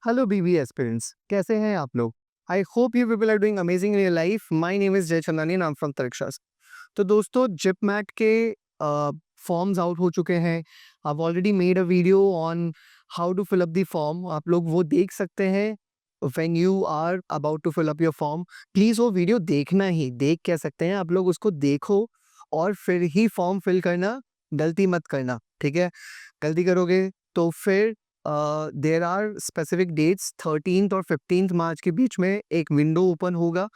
Hello बीबी aspirants, कैसे हैं आप लोग? I hope you people are doing amazing in your life. My name is Jai Chandani and I am from तरिक्षास। तो दोस्तों, जिपमैट के फॉर्म्स आउट हो चुके हैं। I already made a video on how to fill up the form. आप लोग वो देख सकते हैं when you are about to fill up your form. Please वो वीडियो देखना ही, देख क्या सकते हैं आप लोग, उसको देखो और फिर ही फॉर्म फिल करना। गलती मत करना, ठीक है? गलती करोगे तो फिर there are specific dates 13th और 15th मार्च के बीच में एक विंडो ओपन होगा।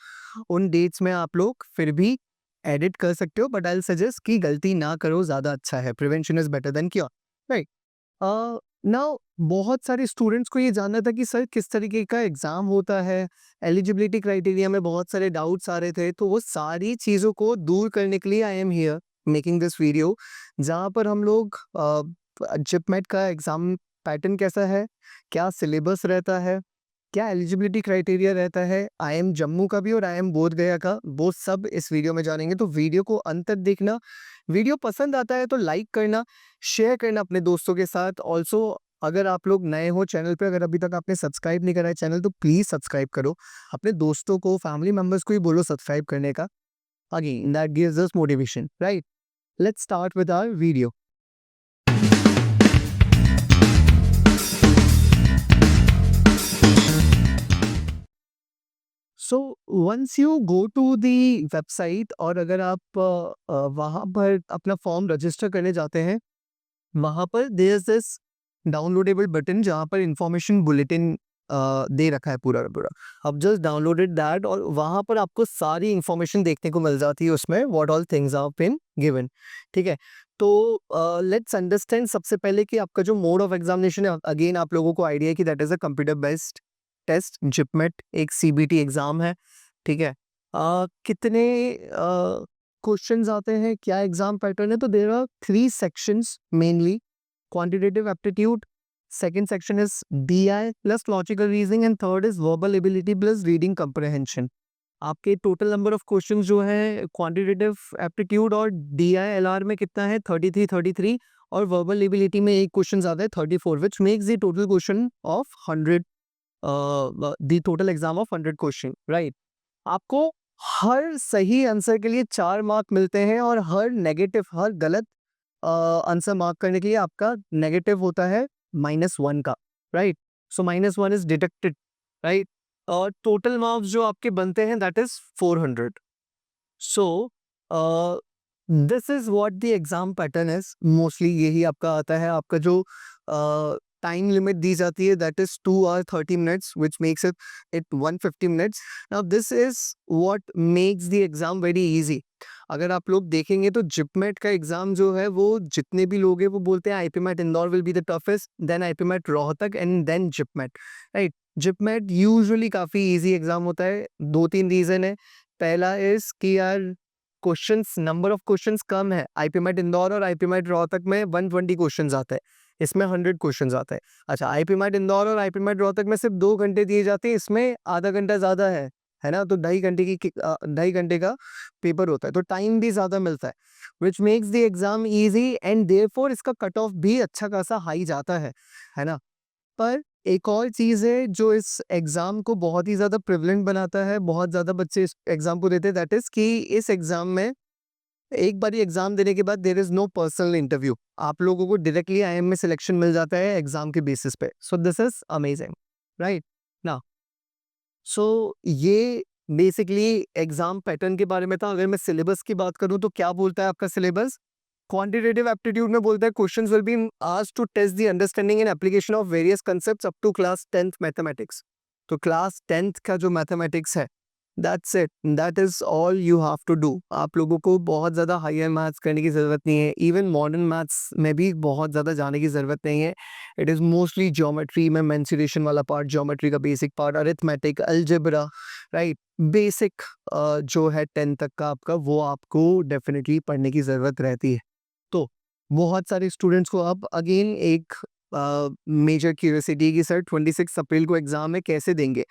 उन डेट्स में आप लोग फिर भी एडिट कर सकते हो, बट आई विल सजेस्ट कि गलती ना करो, ज़्यादा अच्छा है। Prevention is better than cure, right? Now बहुत सारे स्टूडेंट्स को ये जानना था कि सर किस तरीके का एग्ज़ाम होता है, एलिजिबिलिटी क्राइटेरिया में बहुत सारे डाउट्स आ रहे थे, तो वो सारी चीज़ों को दूर करने के लिए I am here making this video, जहाँ पर हम लोग जिपमेट का एग्ज़ाम पैटर्न कैसा है, क्या सिलेबस रहता है, क्या एलिजिबिलिटी क्राइटेरिया रहता है, आईएम जम्मू का भी और आईएम बोध गया का, वो सब इस वीडियो में जानेंगे। तो वीडियो को अंत तक देखना। वीडियो पसंद आता है तो लाइक करना, शेयर करना अपने दोस्तों के साथ। ऑल्सो अगर आप लोग नए हो चैनल पे, अगर अभी तक आपने सब्सक्राइब नहीं करा है चैनल, तो प्लीज़ सब्सक्राइब करो। अपने दोस्तों को, फैमिली मेंबर्स को ही बोलो सब्सक्राइब करने का। Again that gives us motivation, right? Let's start with our video. So once you go to the website, और अगर आप वहाँ पर अपना फॉर्म रजिस्टर करने जाते हैं, वहाँ पर there is this downloadable button जहाँ पर इंफॉर्मेशन बुलेटिन दे रखा है पूरा का पूरा। अब जस्ट डाउनलोडेड दैट और वहाँ पर आपको सारी इंफॉर्मेशन देखने को मिल जाती है उसमें, what all things are been given, ठीक है? तो लेट्स अंडरस्टैंड सबसे पहले कि आपका जो मोड ऑफ एग्जामिनेशन है, अगेन आप लोगों को आइडिया है कि that is a computer based test. JIPMAT एक सीबीटी एग्जाम है, ठीक है? कितने क्वेश्चंस आते हैं, क्या एग्जाम पैटर्न है? तो there are 3 sections mainly. Quantitative aptitude, second section is DI plus logical reasoning and third is verbal ability plus reading comprehension. आपके टोटल नंबर ऑफ क्वेश्चंस जो है क्वांटिटेटिव एप्टीट्यूड और डीआई एलआर में कितना है? 33 और वर्बल एबिलिटी में एक क्वेश्चन ज्यादा है, 34, which makes the total question of 100, the total exam of 100 question, right? आपको हर सही आंसर के लिए 4 मार्क मिलते हैं और हर नेगेटिव, हर गलत आंसर मार्क करने के लिए आपका नेगेटिव होता है -1 का, right? So -1 is deducted, right? और टोटल मार्क्स जो आपके बनते हैं that is 400। So this is what the exam pattern is. Mostly यही आपका आता है। आपका जो टाइम लिमिट दी जाती है that is 2 hours 30 minutes, which makes it 150 minutes. Now this is what makes the exam very easy. अगर आप लोग देखेंगे तो जिपमेट का एग्जाम जो है, वो जितने भी लोग हैं वो बोलते हैं IPMAT Indore will be the toughest, then IPMAT Rohtak and then JIPMAT, right? JIPMAT usually काफी इजी एग्जाम होता है। 2-3 रीजन है। पहला इज कि यार क्वेश्चंस, नंबर ऑफ क्वेश्चंस कम है। आईपीमेट इंदौर और आईपीमेट रोहतक में 120 क्वेश्चंस आते हैं, इसमें 100 क्वेश्चंस आते हैं। अच्छा, आईपीमेट इंदौर और आईपीमेट रोहतक में सिर्फ 2 घंटे दिए जाते हैं, इसमें आधा घंटा ज्यादा है ना? तो 2.5 घंटे का पेपर होता है, तो टाइम भी ज्यादा मिलता है, which makes the exam easy and therefore इसका कट ऑफ भी अच्छा खासा हाई जाता है ना? पर एक और चीज़ है जो इस एग्ज़ाम को बहुत ही ज़्यादा प्रिविलेंट बनाता है, बहुत ज़्यादा बच्चे इस एग्ज़ाम को देते हैं, दैट इज़ कि इस एग्ज़ाम में एक बारी एग्ज़ाम देने के बाद there is no personal interview. आप लोगों को डायरेक्टली आईएम में सिलेक्शन मिल जाता है एग्ज़ाम के बेसिस पे। So this is amazing, right? Now so ये बेसिकली एग्ज़ाम पैटर्न के बारे में था। अगर मैं सिलेबस की बात करूँ तो क्या बोलता है आपका सिलेबस? क्वांटिटेटिव एप्टीट्यूड में बोलता है questions will be asked to test the understanding and application of various concepts up to class 10th mathematics. तो क्लास 10th का जो मैथमेटिक्स है, that's it, that is all you have to do. आप लोगों को बहुत ज़्यादा हायर मैथ्स करने की ज़रूरत नहीं है, इवन मॉडर्न मैथ्स में भी बहुत ज़्यादा जाने की ज़रूरत नहीं है। इट इज़ मोस्टली ज्योमेट्री में मेंसुरेशन वाला पार्ट, ज्योमेट्री का basic part, arithmetic, algebra, right? Basic जो है 10 तक का आपका, वो आपको डेफिनेटली पढ़ने की ज़रूरत रहती है। तो बहुत सारे स्टूडेंट्स को अब अगेन एक मेजर क्यूरियोसिटी की सर 26 अप्रैल को एग्जाम है, कैसे देंगे?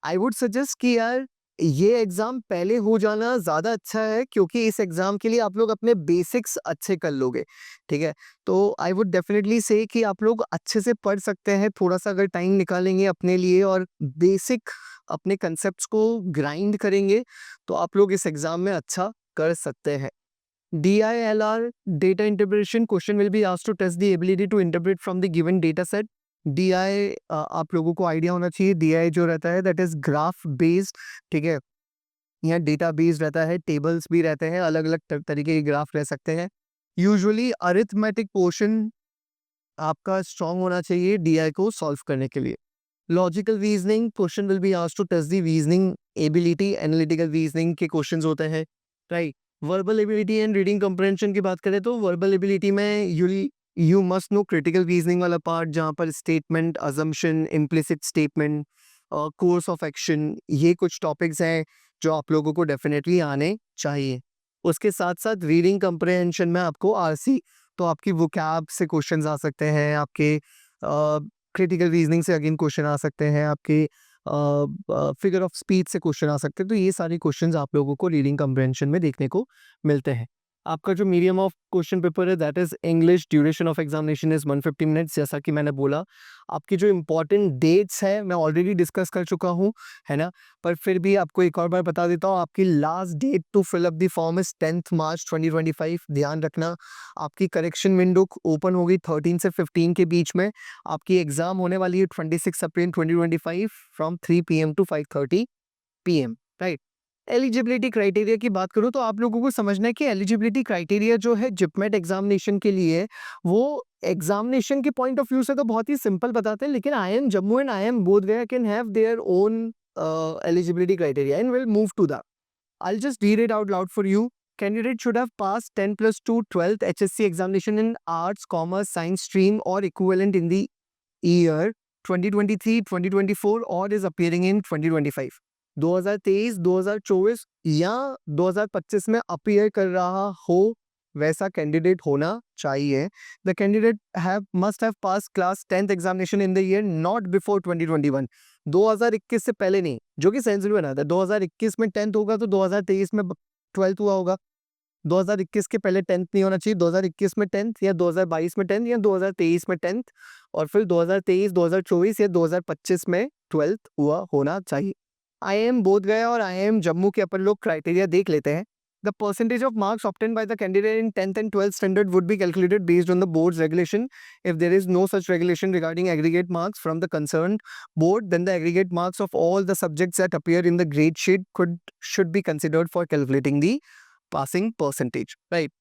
आई वुड सजेस्ट कि यार ये एग्ज़ाम पहले हो जाना ज़्यादा अच्छा है, क्योंकि इस एग्ज़ाम के लिए आप लोग अपने बेसिक्स अच्छे कर लोगे, ठीक है? तो आई वुड डेफ़िनिटली से कि आप लोग अच्छे से पढ़ सकते हैं, थोड़ा-सा अगर टाइम निकालेंगे अपने लिए और बेसिक अपने कॉन्सेप्ट्स को ग्राइंड करेंगे, तो आप लोग इस एग्ज़ाम में अच्छा कर सकते हैं। DILR, data interpretation question will be asked to test the ability to interpret from the given data set. DI आप लोगों को आइडिया होना चाहिए, DI जो रहता है दैट इज ग्राफ बेस्ड, ठीक है? यहाँ डेटा बेस्ड रहता है, टेबल्स भी रहते हैं, अलग अलग तरीके के ग्राफ रह सकते हैं। यूजुअली अरिथमेटिक पोर्शन आपका स्ट्रांग होना चाहिए DI को सॉल्व करने के लिए। Logical reasoning question will be asked to test the reasoning ability, analytical reasoning के क्वेश्चंस होते हैं, right? Verbal ability and reading comprehension की बात करें तो वर्बल एबिलिटी में you must know critical reasoning वाला पार्ट, जहाँ पर statement, assumption, implicit statement, course of action, ये कुछ टॉपिक्स हैं जो आप लोगों को डेफिनेटली आने चाहिए। उसके साथ साथ रीडिंग कॉम्प्रिहेंशन में आपको RC, तो आपकी वोकैब से क्वेश्चंस आ सकते हैं, आपके क्रिटिकल रीजनिंग से अगेन क्वेश्चन आ सकते हैं, आपके फिगर ऑफ स्पीच से क्वेश्चन आ सकते हैं। तो ये सारे क्वेश्चंस आप लोगों को रीडिंग कॉम्प्रिहेंशन में देखने को मिलते हैं। आपका जो मीडियम ऑफ क्वेश्चन पेपर है that is English, duration of examination is 150 minutes. जैसा कि मैंने बोला, आपकी जो इंपॉर्टेंट डेट्स है मैं ऑलरेडी डिस्कस कर चुका हूँ, है ना? पर फिर भी आपको एक और बार बता देता हूँ, आपकी last date to fill up the form is 10th March 2025। ध्यान रखना, आपकी करेक्शन विंडो ओपन होगी 13 से 15 के बीच में। आपकी एग्जाम होने वाली है 26 April 2025 from 3 PM to 5:30 PM, right? Eligibility criteria की बात करूं तो आप लोगों को समझना है कि एलिजिबिलिटी क्राइटेरिया जो है जिपमेट एग्जामिनेशन के लिए, वो एग्जामिनेशन के पॉइंट ऑफ व्यू से तो बहुत ही सिंपल बताते हैं, लेकिन IIM Jammu and IIM Bodh Gaya can have their own eligibility criteria, and we'll move to that. I'll just read it out loud for you. Candidate should have passed 10 plus 2 12th HSC examination in arts, commerce, science stream or equivalent in the year 2023, 2024 or is appearing in 2025. 2023, 2024 या 2025 में appear कर रहा हो वैसा candidate होना चाहिए। The candidate must have pass class 10th examination in the year not before 2021। 2021 से पहले नहीं, जो कि सेंस भी बनाता है। 2021 में 10th होगा तो 2023 में 12th हुआ होगा। 2021 के पहले 10th नहीं होना चाहिए। 2021 में 10th या 2022 में 10th या 2023 में 10th और फिर 2023, 2024 या 2025 में 12th हुआ होना चाहिए। IIM बोधगया और IIM जम्मू के अपन लोग क्राइटेरिया देख लेते हैं। The percentage of marks obtained by the candidate in 10th and 12th standard would be calculated based on the board's regulation. If there is no such regulation regarding aggregate marks from the concerned board, then the aggregate marks of all the subjects that appear in the grade sheet should be considered for calculating the passing percentage, right?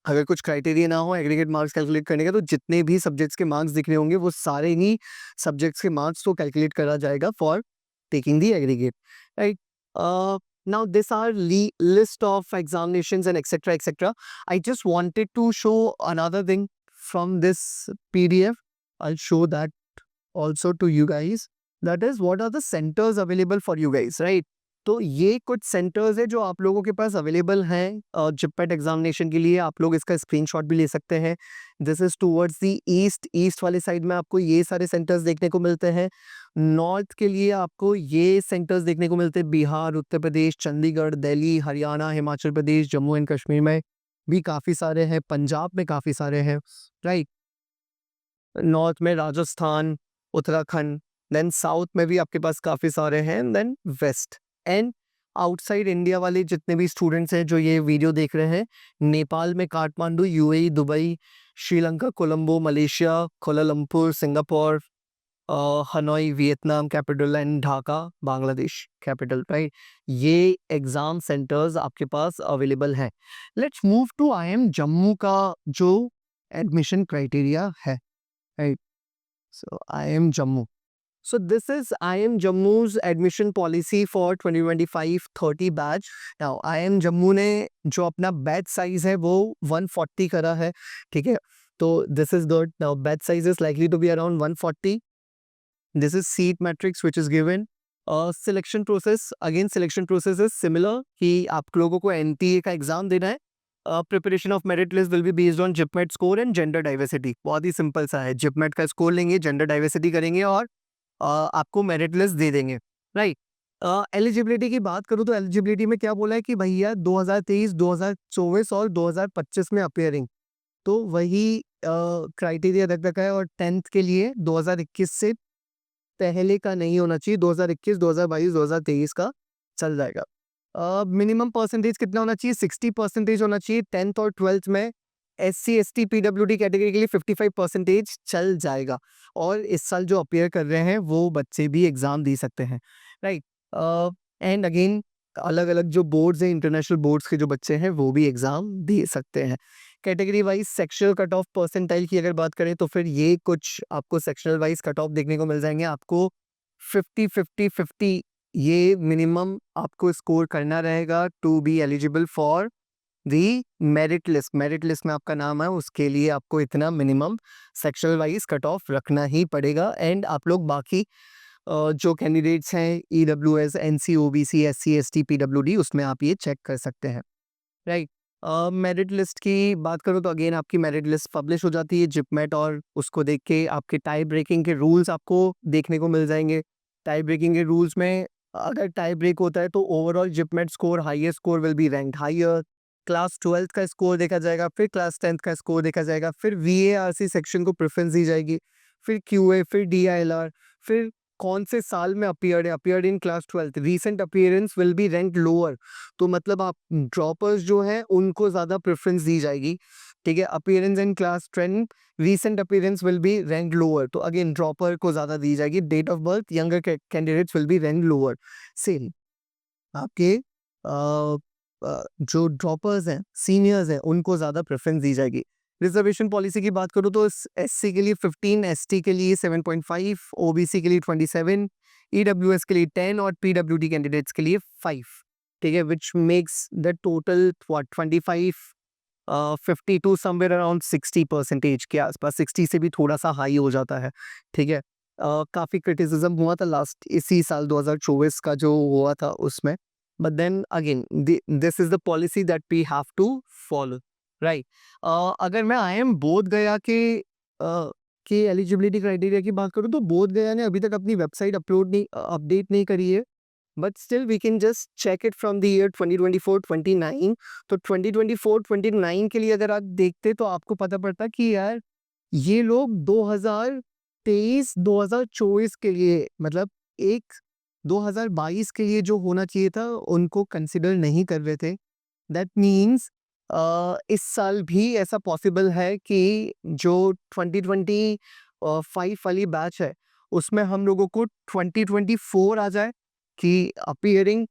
अगर कुछ criteria ना हो aggregate marks calculate करने का, तो जितने भी subjects के मार्क्स दिख रहे होंगे वो सारे ही सब्जेक्ट्स के मार्क्स को कैलकुलेट करा जाएगा for taking the aggregate, right? Now this are list of examinations and etc. I just wanted to show another thing from this PDF. I'll show that also to you guys. That is, what are the centers available for you guys, right? तो ये कुछ centres है जो आप लोगों के पास available हैं JIPMAT examination के लिए। आप लोग इसका स्क्रीनशॉट भी ले सकते हैं। This is towards the east वाले साइड में आपको ये सारे सेंटर्स देखने को मिलते हैं। नॉर्थ के लिए आपको ये सेंटर्स देखने को मिलते हैं, बिहार, उत्तर प्रदेश, चंडीगढ़, दिल्ली, हरियाणा, हिमाचल प्रदेश, जम्मू एंड कश्मीर में भी काफ़ी सारे हैं, पंजाब में काफ़ी सारे हैं, राइट? नॉर्थ में राजस्थान, उत्तराखंड, देन साउथ में भी आपके पास काफ़ी सारे हैं, then west and outside India वाले जितने भी स्टूडेंट्स हैं जो ये वीडियो देख रहे हैं, नेपाल में Kathmandu, UAE, Dubai, Sri Lanka, Colombo, Malaysia, Kuala Lumpur, Singapore, Hanoi Vietnam capital and Dhaka Bangladesh capital, right? ये एग्ज़ाम सेंटर्स आपके पास अवेलेबल हैं। Let's move to IIM Jammu का जो एडमिशन क्राइटेरिया है, right? So IIM Jammu. So this is IIM Jammu's admission policy for 2025-30 batch. Now IIM Jammu ने जो अपना बैच साइज है वो 140 करा है, ठीक है? तो this is good. Now batch size is likely to be around 140. This is seat matrix which is given. Selection process, again selection process is similar कि आप लोगों को NTA का एग्जाम देना है। Preparation of merit list will be based on JIPMAT score and gender diversity. बहुत ही simple सा है, जिपमेट का स्कोर लेंगे, जेंडर डाइवर्सिटी करेंगे और आपको मेरिट लिस्ट दे देंगे, राइट? एलिजिबिलिटी की बात करूँ तो एलिजिबिलिटी में क्या बोला है कि भैया 2023, 2024 और 2025 में अपीयरिंग, तो वही क्राइटेरिया रख रखा है। और 10th के लिए 2021 से पहले का नहीं होना चाहिए, 2021, 2022, 2023 का चल जाएगा। मिनिमम परसेंटेज कितना होना चाहिए? 60% होना चाहिए। 10th और 12th में एससी, एसटी, पीडब्ल्यूडी कैटेगरी के लिए 55% चल जाएगा। और इस साल जो अपीयर कर रहे हैं वो बच्चे भी एग्जाम दे सकते हैं, राइट। एंड अगेन अलग-अलग जो बोर्ड्स हैं, इंटरनेशनल बोर्ड्स के जो बच्चे हैं वो भी एग्जाम दे सकते हैं। Category wise sectional cut off percentile की अगर बात करें तो फिर ये कुछ आपको सेक्शनल वाइज कट ऑफ देखने को मिल जाएंगे। आपको 50-50-50 ये मिनिमम आपको स्कोर करना रहेगा to be eligible for the merit list. Merit list में आपका नाम है, उसके लिए आपको इतना minimum sectional wise cut off रखना ही पड़ेगा। एंड आप लोग बाकी जो कैंडिडेट्स हैं EWS, NC, OBC, SC, ST, PWD, उसमें आप ये चेक कर सकते हैं, राइट। मेरिट लिस्ट की बात करूँ तो अगेन आपकी मेरिट लिस्ट पब्लिश हो जाती है जिपमेट, और उसको देख के आपके टाई ब्रेकिंग के रूल्स आपको देखने को मिल जाएंगे। टाई ब्रेकिंग के रूल्स में अगर टाई ब्रेक होता है तो overall JIPMAT score, highest score will be ranked higher. Class 12th का स्कोर देखा जाएगा, फिर क्लास 10th का स्कोर देखा जाएगा, फिर वीएआरसी सेक्शन को प्रेफरेंस दी जाएगी, फिर क्यूए, फिर डीआईएलआर, फिर कौन से साल में appeared in class 12th, recent appearance will be ranked lower. तो मतलब आप ड्रॉपर्स जो हैं उनको ज़्यादा प्रेफरेंस दी जाएगी, ठीक है। Appearance in class 10, recent appearance will be ranked lower, तो अगेन ड्रॉपर को ज़्यादा दी जाएगी। Date of birth, younger candidates will be ranked lower. Same आपके जो ड्रॉपर्स हैं, सीनियर्स हैं, उनको ज़्यादा प्रेफरेंस दी जाएगी। रिजर्वेशन पॉलिसी की बात करूँ तो एससी के लिए 15, एसटी के लिए 7.5, ओबीसी के लिए 27, ईडब्ल्यूएस के लिए 10 और पीडब्ल्यूडी कैंडिडेट्स के लिए 5, ठीक है, which makes the total 25, 52 somewhere around 60% के आसपास। 60 से भी थोड़ा सा हाई हो जाता है, ठीक है। काफ़ी क्रिटिसिज्म हुआ था लास्ट इसी साल 2024 का जो हुआ था उसमें, but then again this is the policy that we have to follow, right. अगर मैं आईएम बोध गया के एलिजिबिलिटी क्राइटेरिया की बात करूँ तो बोध गया ने अभी तक अपनी वेबसाइट अपडेट नहीं करी है, but still we can just check it from the year 2024-29। तो 2024-29 के लिए अगर आप देखते तो आपको पता पड़ता कि यार ये लोग 2023-2024 के लिए, मतलब एक 2022 के लिए जो होना चाहिए था उनको कंसिडर नहीं कर रहे थे। दैट मीन्स इस साल भी ऐसा पॉसिबल है कि जो 2025 वाली बैच है उसमें हम लोगों को 2024 आ जाए कि appearing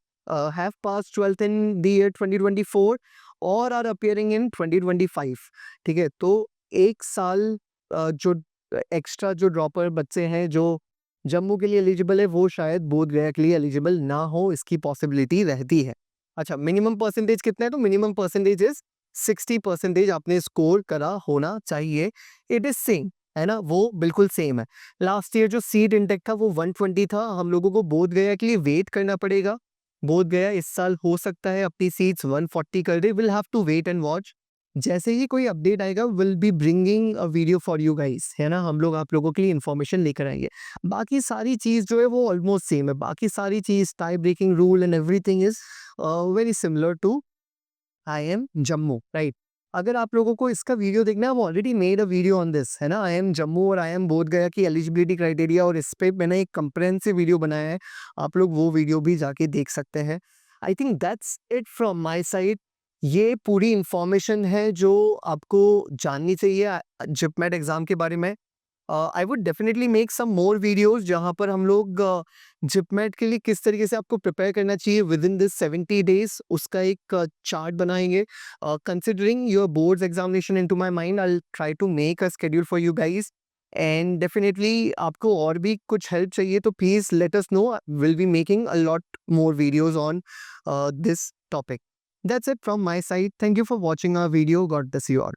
have pass 12th in the year 2024 और आर अपीयरिंग इन 2025, ठीक है। तो एक साल जो एक्स्ट्रा जो ड्रॉपर बच्चे हैं जो जम्मू के लिए एलिजिबल है वो शायद बोध गया के लिए एलिजिबल ना हो, इसकी पॉसिबिलिटी रहती है। अच्छा, मिनिमम परसेंटेज कितना है? तो मिनिमम परसेंटेज इज 60% आपने स्कोर करा होना चाहिए। इट इज सेम, है ना, वो बिल्कुल सेम है। लास्ट ईयर जो सीट इंटेक था वो 120 था। हम लोगों को बोध गया के लिए वेट करना पड़ेगा। बोध गया इस साल हो सकता है अपनी सीट्स 140 कर दे। Will have to wait and watch. जैसे ही कोई अपडेट आएगा will be bringing a video for you guys, है ना, हम लोग आप लोगों के लिए इन्फॉर्मेशन लेकर आएंगे। बाकी सारी चीज़ जो है वो ऑलमोस्ट सेम है। बाकी सारी चीज़, tie breaking rule and everything is very similar to IIM Jammu, right. अगर आप लोगों को इसका वीडियो देखना है, वो already made a video on this, है ना, आई एम जम्मू और आई एम बोध गया की एलिजिबिलिटी क्राइटेरिया, और इस पे मैंने एक कंप्रेहेंसिव वीडियो बनाया है। आप लोग वो वीडियो भी जाके देख सकते हैं। I think that's it from my side. ये पूरी इंफॉर्मेशन है जो आपको जाननी चाहिए जिपमेट एग्जाम के बारे में। I would definitely make some more videos जहाँ पर हम लोग जिपमेट के लिए किस तरीके से आपको प्रिपेयर करना चाहिए विद इन दिस 70 डेज, उसका एक चार्ट बनाएंगे। Considering your boards examination into my mind, I will try to make a schedule for you guys. And definitely आपको और भी कुछ हेल्प चाहिए तो please let us know. Will be making a lot more videos on this topic. That's it from my side. Thank you for watching our video. God bless you all.